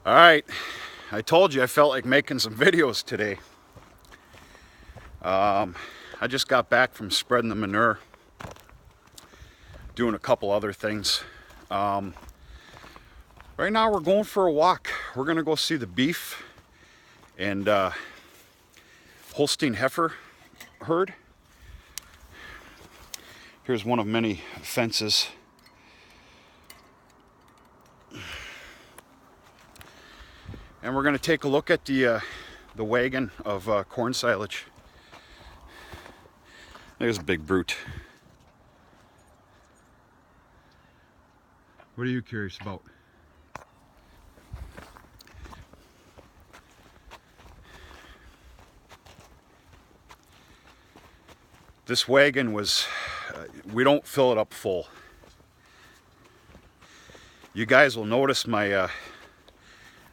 All right, I told you I felt like making some videos today. I just got back from spreading the manure, doing a couple other things. Right now we're going for a walk. We're gonna go see the beef and Holstein heifer herd. Here's one of many fences. And we're gonna take a look at the wagon of corn silage. There's a big brute. What are you curious about? This wagon was, we don't fill it up full. You guys will notice my,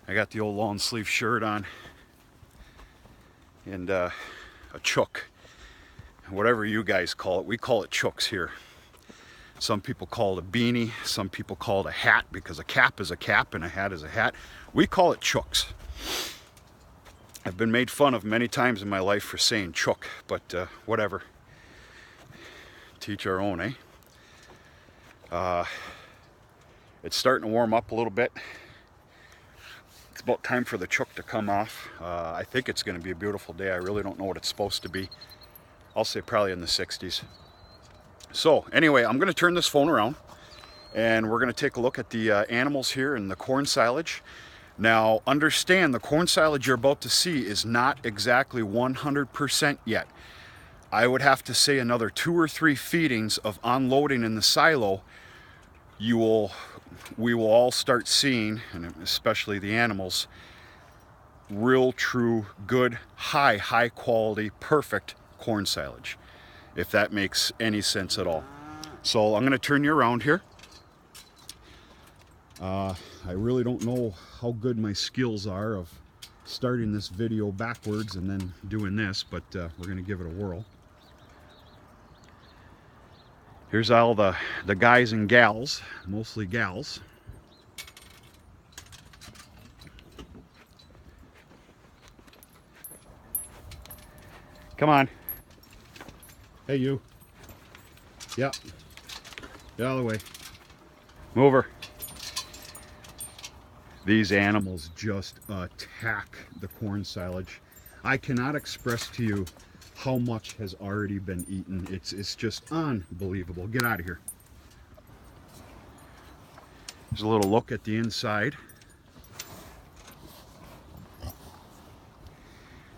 I got the old long sleeve shirt on and a chook. Whatever you guys call it, we call it chooks here. Some people call it a beanie, some people call it a hat, because a cap is a cap and a hat is a hat. We call it chooks. I've been made fun of many times in my life for saying chook, but whatever. Teach our own, eh? It's starting to warm up a little bit. It's about time for the chook to come off. I think it's going to be a beautiful day. I really don't know what it's supposed to be. I'll say probably in the 60s. So anyway, I'm going to turn this phone around and we're going to take a look at the animals here in the corn silage. Now understand, the corn silage you're about to see is not exactly 100% yet. I would have to say another 2 or 3 feedings of unloading in the silo, we will all start seeing, and especially the animals, real, true, good, high quality, perfect corn silage, if that makes any sense at all. So I'm going to turn you around here. I really don't know how good my skills are of starting this video backwards and then doing this, but we're going to give it a whirl. Here's all the guys and gals, mostly gals. Come on. Hey, you. Yep. Get out of the way. Move her. These animals just attack the corn silage. I cannot express to you how much has already been eaten. It's just unbelievable. Get out of here. There's a little look at the inside.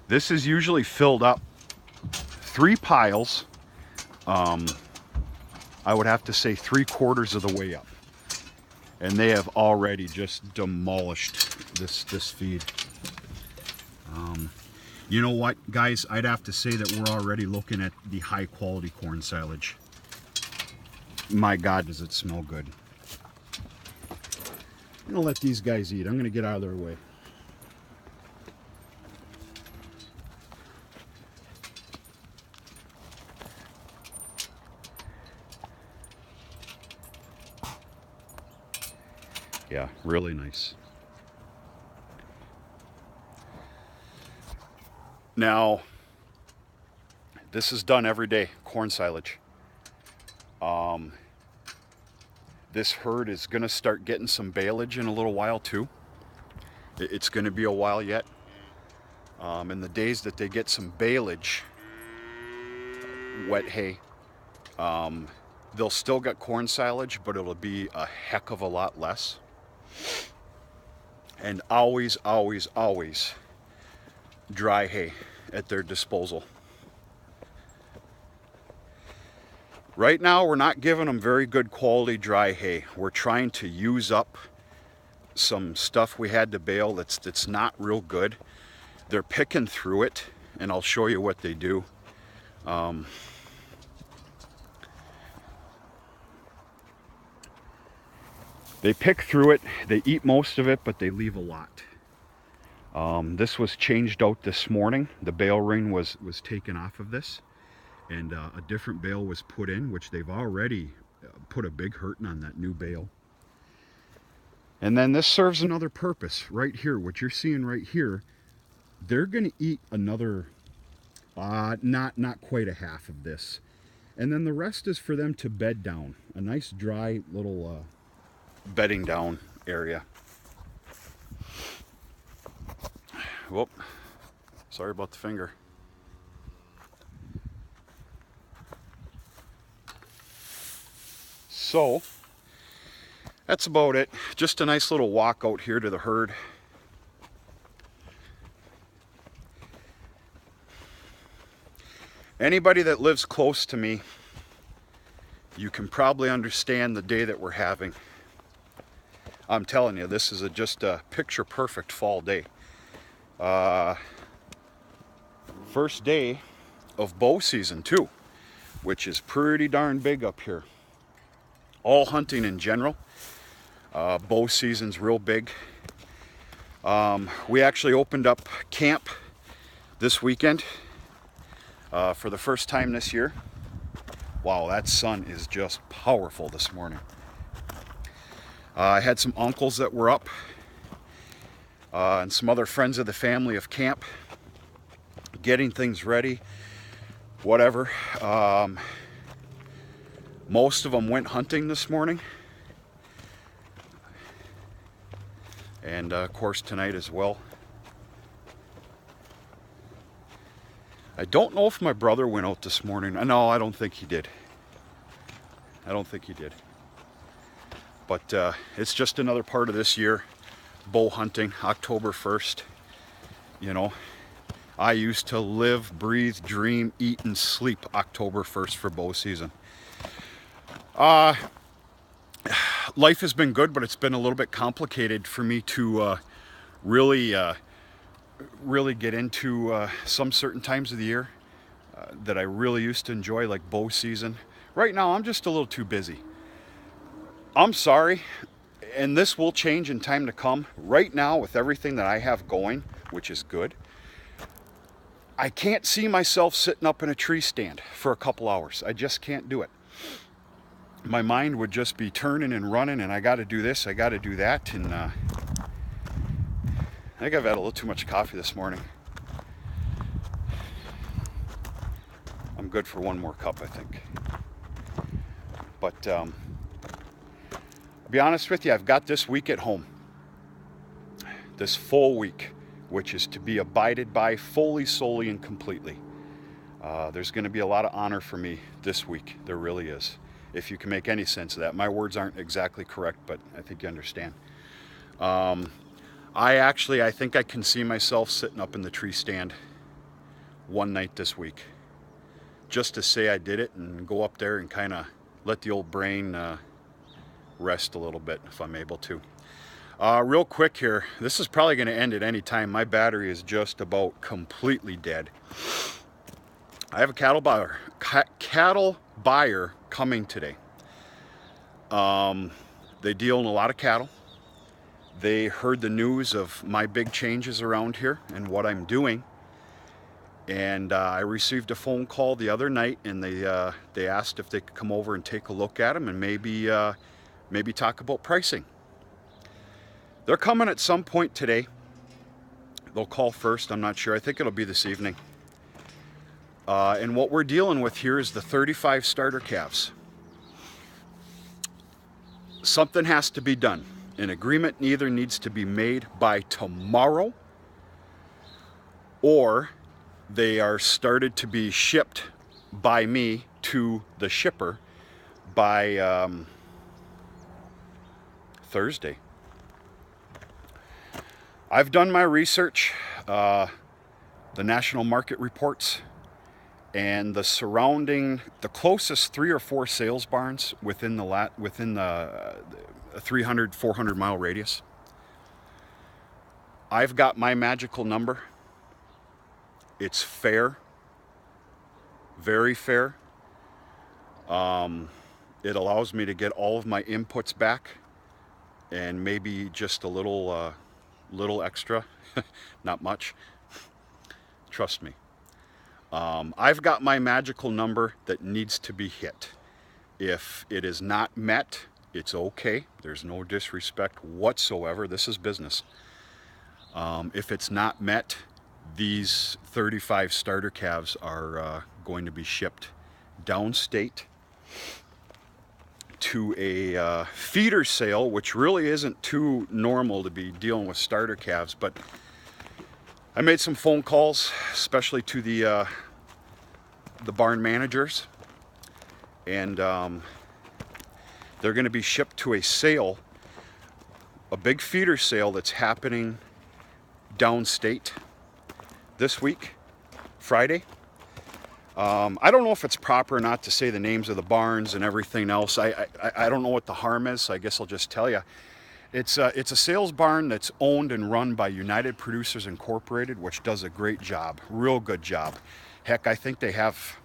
This is usually filled up 3 piles. I would have to say 3/4 of the way up. And they have already just demolished this feed. You know what, guys? I'd have to say that we're already looking at the high quality corn silage. My God, does it smell good. I'm gonna let these guys eat. I'm gonna get out of their way. Yeah, really nice. Now, this is done every day, corn silage. This herd is going to start getting some baleage in a little while too. It's going to be a while yet. In the days that they get some baleage, wet hay, they'll still get corn silage, but it'll be a heck of a lot less. And always, always, always dry hay at their disposal. Right now we're not giving them very good quality dry hay. We're trying to use up some stuff we had to bale that's not real good. They're picking through it, and I'll show you what they do. They pick through it, they eat most of it, but they leave a lot. This was changed out this morning. The bale ring was taken off of this, and a different bale was put in, which they've already put a big hurting on that new bale. And then this serves another purpose right here. What you're seeing right here, they're going to eat another, not quite a half of this. And then the rest is for them to bed down. A nice dry little bedding down area. Whoop. Sorry about the finger. So, that's about it. Just a nice little walk out here to the herd. Anybody that lives close to me, you can probably understand the day that we're having. I'm telling you, this is just a picture perfect fall day. First day of bow season too, which is pretty darn big up here. All hunting in general. Bow season's real big. We actually opened up camp this weekend for the first time this year. Wow, that sun is just powerful this morning. I had some uncles that were up and some other friends of the family of camp getting things ready, whatever. Most of them went hunting this morning, and of course tonight as well. I don't know if my brother went out this morning. No, I don't think he did. I don't think he did. But it's just another part of this year, bow hunting, October 1st. You know, I used to live, breathe, dream, eat, and sleep October 1st for bow season. Life has been good, but it's been a little bit complicated for me to really get into some certain times of the year that I really used to enjoy, like bow season. Right now, I'm just a little too busy. I'm sorry, and this will change in time to come. Right now, with everything that I have going, which is good, I can't see myself sitting up in a tree stand for a couple hours. I just can't do it. My mind would just be turning and running, and I got to do this, I got to do that, and I think I've had a little too much coffee this morning. I'm good for one more cup, I think. But I'll be honest with you, I've got this week at home. This full week, which is to be abided by fully, solely, and completely. There's going to be a lot of honor for me this week. There really is. If you can make any sense of that. My words aren't exactly correct, but I think you understand. I think I can see myself sitting up in the tree stand one night this week. Just to say I did it and go up there and kind of let the old brain rest a little bit if I'm able to. Real quick here, this is probably going to end at any time. My battery is just about completely dead. I have a cattle buyer coming today. They deal in a lot of cattle. They heard the news of my big changes around here and what I'm doing. And I received a phone call the other night, and they asked if they could come over and take a look at them and maybe talk about pricing. They're coming at some point today. They'll call first, I'm not sure. I think it'll be this evening. And what we're dealing with here is the 35 starter calves. Something has to be done. An agreement either needs to be made by tomorrow, or they are started to be shipped by me to the shipper by Thursday. I've done my research, the national market reports, and the closest 3 or 4 sales barns within the 300-400 mile radius. I've got my magical number. It's fair, very fair. It allows me to get all of my inputs back and maybe just a little extra, not much. Trust me. I've got my magical number that needs to be hit. If it is not met It's okay. There's no disrespect whatsoever. This is business. If it's not met, these 35 starter calves are going to be shipped downstate to a feeder sale, which really isn't too normal to be dealing with starter calves. But I made some phone calls, especially to the barn managers, and they're going to be shipped to a sale, a big feeder sale that's happening downstate this week, Friday. I don't know if it's proper or not to say the names of the barns and everything else. I don't know what the harm is, so I guess I'll just tell you. It's a sales barn that's owned and run by United Producers Incorporated, which does a great job, real good job. Heck, I think they have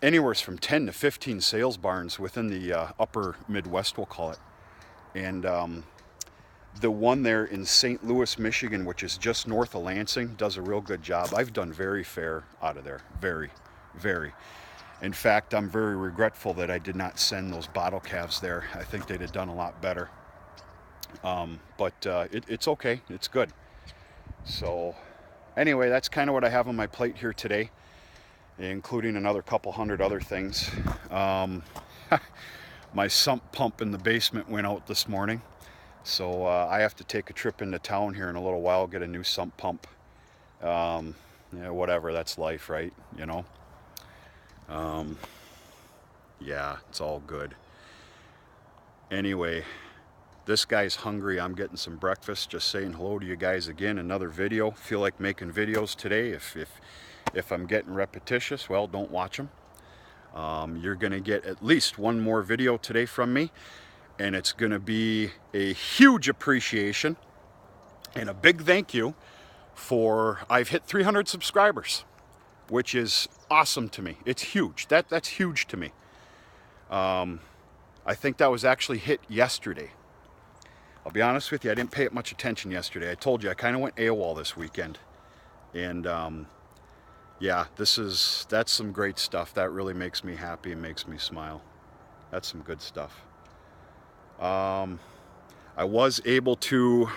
anywhere from 10 to 15 sales barns within the upper Midwest, we'll call it. And the one there in St. Louis, Michigan, which is just north of Lansing, does a real good job. I've done very fair out of there. Very, very. In fact, I'm very regretful that I did not send those bottle calves there. I think they'd have done a lot better. But it's okay. It's good. So anyway, that's kind of what I have on my plate here today, including another couple hundred other things. My sump pump in the basement went out this morning. So I have to take a trip into town here in a little while, get a new sump pump. Yeah, whatever, that's life, right? You know? Yeah, it's all good. Anyway, this guy's hungry. I'm getting some breakfast. Just saying hello to you guys again. Another video. Feel like making videos today. If I'm getting repetitious, well, don't watch them. You're going to get at least one more video today from me. And it's going to be a huge appreciation and a big thank you for, I've hit 300 subscribers, which is awesome to me. It's huge. That's huge to me. I think that was actually hit yesterday. I'll be honest with you, I didn't pay it much attention yesterday. I told you I kind of went AWOL this weekend. And yeah, that's some great stuff. That really makes me happy and makes me smile. That's some good stuff. I was able to